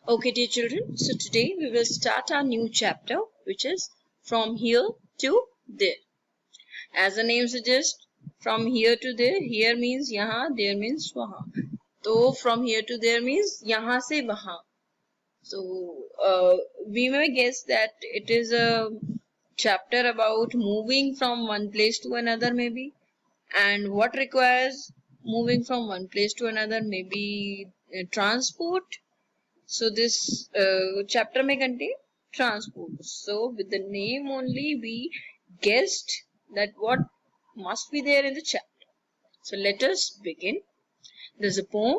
Okay, dear children, so today we will start our new chapter, which is From Here to There. As the name suggests, from here to there, here means yahan, there means wahan. So from here to there means yahan se wahan. So we may guess that it is a chapter about moving from one place to another maybe, and what requires moving from one place to another, maybe transport. So this chapter may contain transport. So with the name only we guessed that what must be there in the chapter. So let us begin. There's a poem.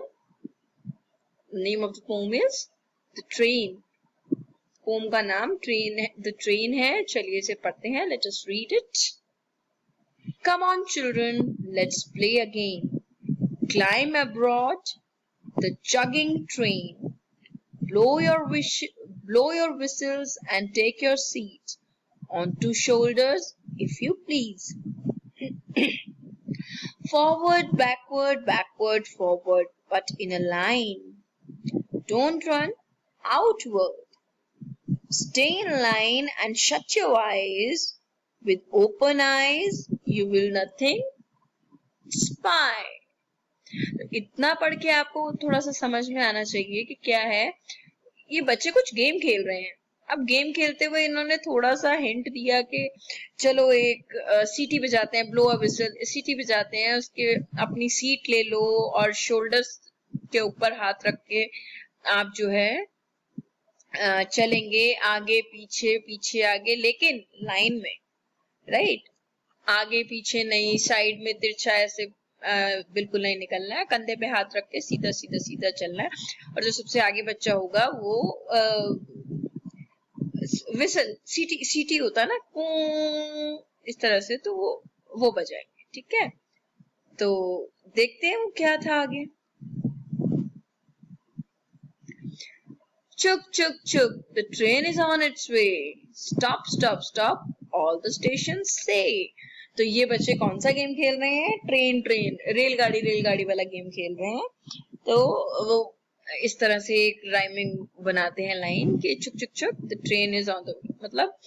The name of the poem is The Train. Poem का नाम the train है. चलिए इसे पढ़ते हैं. Let us read it. Come on children, let's play again. Climb aboard the chugging train. Blow your whistles and take your seat. On two shoulders, if you please. Forward, backward, forward, but in a line. Don't run outward. Stay in line and shut your eyes. With open eyes, you will nothing spy. इतना पढ़ के आपको थोड़ा सा समझ में आना चाहिए कि क्या है. ये बच्चे कुछ गेम खेल रहे हैं. अब गेम खेलते हुए इन्होंने थोड़ा सा हिंट दिया कि चलो एक सीटी बजाते हैं, ब्लो अ विसल, सीटी बजाते हैं, उसके अपनी सीट ले लो और शोल्डर्स के ऊपर हाथ रख के आप जो है चलेंगे आगे पीछे पीछे आगे, लेकिन लाइन में, राइट. आगे पीछे नहीं, साइड में तिरछा ऐसे बिल्कुल नहीं निकलना है. कंधे पे हाथ रख के सीधा सीधा सीधा चलना है. और जो सबसे आगे बच्चा होगा वो विसल सीटी होता है ना, इस तरह से, तो वो बजाएंगे. ठीक है, तो देखते हैं वो क्या था आगे. Chuk, chuk, chuk, the train is on its way. Stop, stop, stop, all the stations say. तो ये बच्चे कौन सा गेम खेल रहे हैं? ट्रेन, रेलगाड़ी वाला गेम खेल रहे हैं. तो वो इस तरह से एक राइमिंग बनाते हैं लाइन कि चुक चुक चुक, the train is on the way. मतलब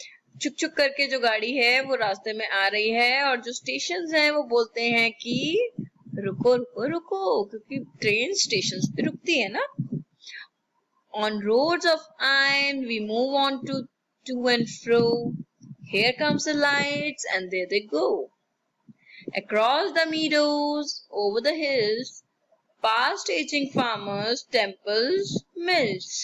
चुक चुक करके जो गाड़ी है वो रास्ते में आ रही है, और जो स्टेशन हैं वो बोलते हैं कि रुको रुको रुको, क्योंकि ट्रेन स्टेशन पे रुकती है ना. On roads of iron we move on to and fro. Here comes the lights and there they go. Across the meadows, over the hills, past aging farmers, temples, mills,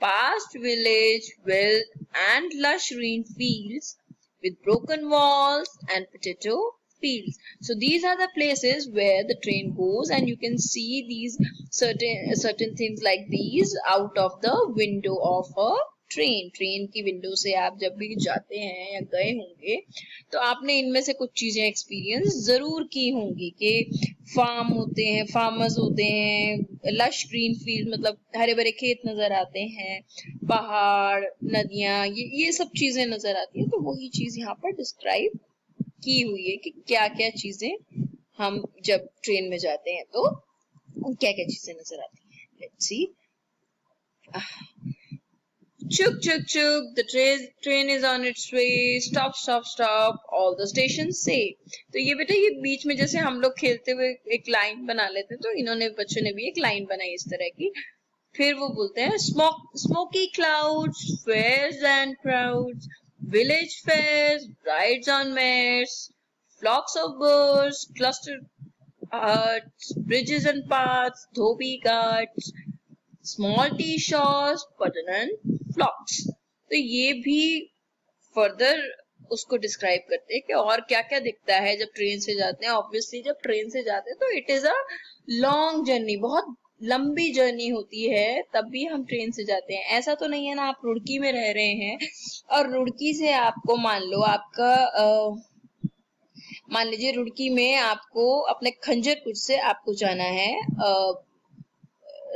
past village, wealth and lush green fields with broken walls and potato fields. So these are the places where the train goes, and you can see these certain things like these out of the window of a train. Train की window से आप जब भी जाते हैं या गए होंगे तो आपने इनमें से कुछ चीजें एक्सपीरियंस जरूर की होंगी कि फार्मर्स होते हैं, लश ग्रीन फील्ड मतलब हरे भरे खेत नजर आते हैं, पहाड़, नदियां, ये सब चीजें नजर आती हैं. तो वही चीज यहाँ पर डिस्क्राइब की हुई है कि क्या क्या चीजें हम जब ट्रेन में जाते हैं तो क्या क्या चीजें नजर आती हैं. Let's see. Chuk chuk chuk, the train is on its way. Stop stop stop, all the stations say. तो ये बेटा ये बीच में जैसे हम लोग खेलते हुए एक लाइन बना लेते हैं, तो इन्होंने बच्चों ने भी एक लाइन बनाई इस तरह की. फिर वो बोलते हैं smoky clouds, fairs and crowds, village fairs, rides on mares, flocks of birds, clustered huts, bridges and paths, dhobi ghats, small tea shops, padanan flocks. तो ये भी फर्दर उसको डिस्क्राइब करते हैं कि और क्या क्या दिखता है जब ट्रेन से जाते हैं. ऑब्वियसली जब ट्रेन से जाते हैं तो it is a long journey, बहुत लंबी जर्नी होती है, तब भी हम ट्रेन से जाते हैं. ऐसा तो नहीं है ना आप रुड़की में रह रहे हैं और रुड़की से आपको मान लीजिए रुड़की में आपको अपने खंजरपुर से आपको जाना है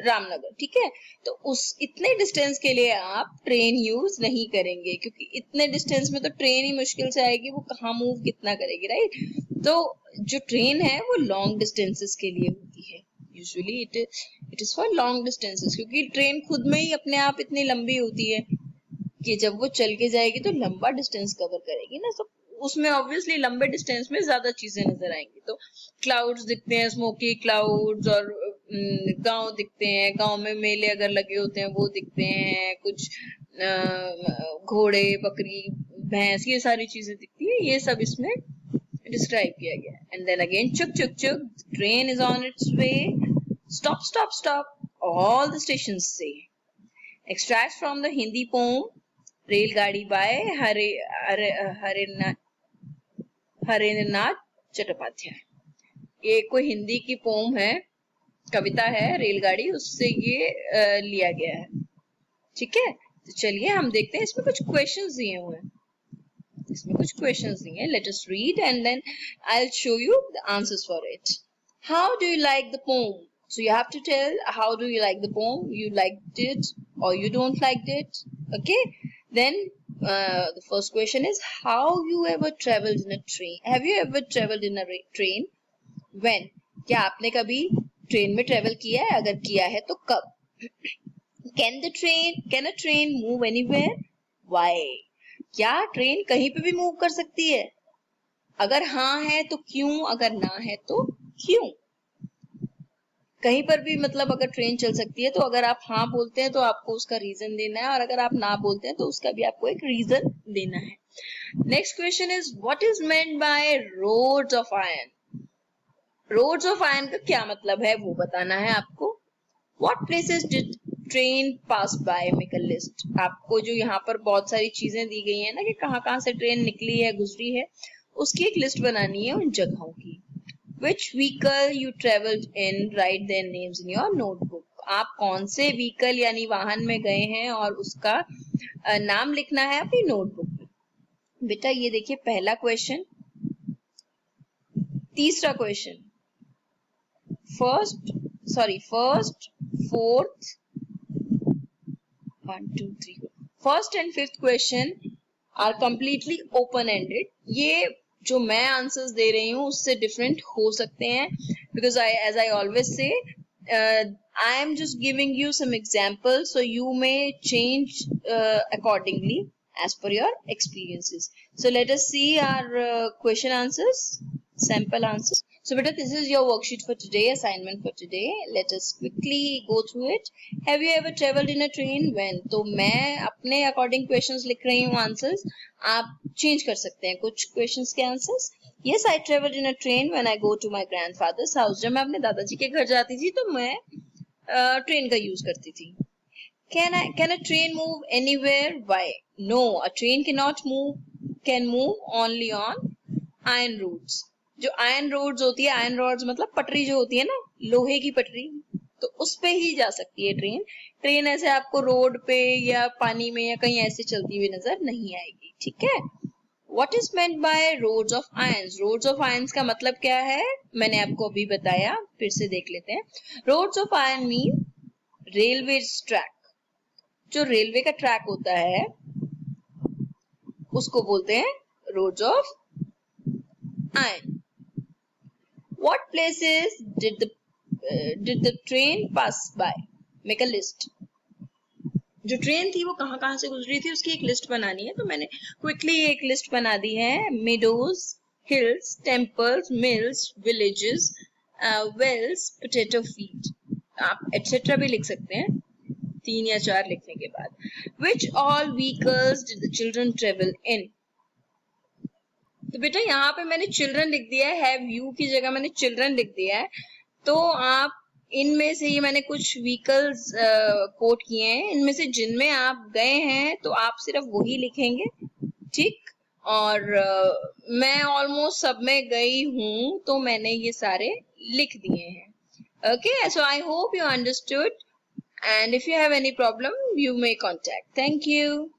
रामनगर. ठीक है, तो इतने डिस्टेंस के लिए आप ट्रेन यूज नहीं करेंगे, क्योंकि इतने डिस्टेंस में तो ट्रेन ही मुश्किल से आएगी, वो कहाँ मूव कितना करेगी, राइट. तो जो ट्रेन है वो लॉन्ग डिस्टेंसेस के लिए होती है. Usually it it is for long distances, क्योंकि ट्रेन खुद में ही अपने आप इतनी लंबी होती है कि जब वो चल के जाएगी तो लंबा डिस्टेंस कवर करेगी ना, तो उसमें ऑब्वियसली लंबे डिस्टेंस में ज्यादा चीजें नजर आएंगी। तो क्लाउड्स दिखते हैं, स्मोकी क्लाउड्स, और गांव दिखते हैं, गांव में मेले अगर लगे होते हैं वो दिखते हैं, कुछ घोड़े, बकरी, भैंस, ये सारी चीजें दिखती है, ये सब इसमें डिस्क्राइब किया गया। एंड देन अगेन चुक चुक चुक, train is on its way, stop stop stop, all the stations से। Extract from the Hindi poem रेलगाड़ी बाय हरेंद्रनाथ चट्टोपाध्याय। ये कोई हिंदी की पोम है, कविता है रेलगाड़ी, उससे ये लिया गया है। ठीक है, तो चलिए हम देखते हैं, इसमें कुछ क्वेश्चंस दिए हुए हैं, let us read and then I will show you the answers for it. How do you like the poem? So you have to tell how do you like the poem, you liked it or you don't liked it. Okay, then the first question is, how you ever traveled in a train? Have you ever traveled in a train? When? क्या आपने कभी train में travel किया है? अगर किया है तो कब? Can a train move anywhere? Why? क्या ट्रेन कहीं पे भी मूव कर सकती है? अगर हाँ है तो क्यों? अगर ना है तो क्यों? कहीं पर भी मतलब अगर ट्रेन चल सकती है तो अगर आप हाँ बोलते हैं तो आपको उसका रीजन देना है, और अगर आप ना बोलते हैं तो उसका भी आपको एक रीजन देना है। Next question is, what is meant by rods of iron? Rods of iron का क्या मतलब है वो बताना है आपको। What places did train pass by? Make a list. आपको जो यहाँ पर बहुत सारी चीजें दी गई है ना कि कहाँ से ट्रेन निकली है, गुजरी है, उसकी एक लिस्ट बनानी है उन जगहों की। Which vehicle you traveled in? Write their names in your notebook. आप कौन से व्हीकल यानी वाहन में गए हैं और उसका नाम लिखना है अपनी नोटबुक में। बेटा ये देखिए पहला क्वेश्चन, तीसरा question, first, fourth, 1 2 3 first and fifth question are completely open ended. ये जो मैं आंसर्स दे रही हूँ उससे डिफरेंट हो सकते हैं, because as I always say I am just giving you some example, so you may change accordingly as per your experiences. So let us see our question answers, sample answers. So beta, this is your worksheet for today, assignment for today. Let us quickly go through it. Have you ever traveled in a train? When? तो मैं अपने according questions लिख रही हूँ answers, आप change कर सकते हैं कुछ questions के answers. Yes, I traveled in a train when I go to my grandfather's house. जब मैं अपने दादाजी के घर जाती थी तो मैं train का use करती थी. Can a train move anywhere? Why? No, a train can move only on iron roads. जो आयरन रोड्स होती है, आयरन रोड्स मतलब पटरी जो होती है ना, लोहे की पटरी, तो उस पे ही जा सकती है ट्रेन। ट्रेन ऐसे आपको रोड पे या पानी में या कहीं ऐसे चलती हुई नजर नहीं आएगी। ठीक है, what is meant by rods of iron? Rods of iron का मतलब क्या है मैंने आपको अभी बताया, फिर से देख लेते हैं। Rods of iron mean railway track. जो रेलवे का ट्रैक होता है उसको बोलते हैं rods of iron. What places did the train pass by? Make a list. जो ट्रेन थी वो कहाँ से गुजरी थी उसकी एक लिस्ट बनानी है, तो मैंने क्विकली एक लिस्ट बना दी है। meadows, hills, temples, mills, villages, wells, potato field. आप etc भी लिख सकते हैं 3 या 4 लिखने के बाद। Which all vehicles did the children travel in? तो बेटा यहाँ पे मैंने चिल्ड्रन लिख दिया है, हैव यू की जगह मैंने चिल्ड्रन लिख दिया है। तो आप इनमें से ही मैंने कुछ व्हीकल्स कोट किए हैं, इनमें से जिनमें आप गए हैं तो आप सिर्फ वही लिखेंगे। ठीक, और मैं ऑलमोस्ट सब में गई हूँ तो मैंने ये सारे लिख दिए हैं। Okay, so I hope you understood, and if you have any problem you may contact. Thank you.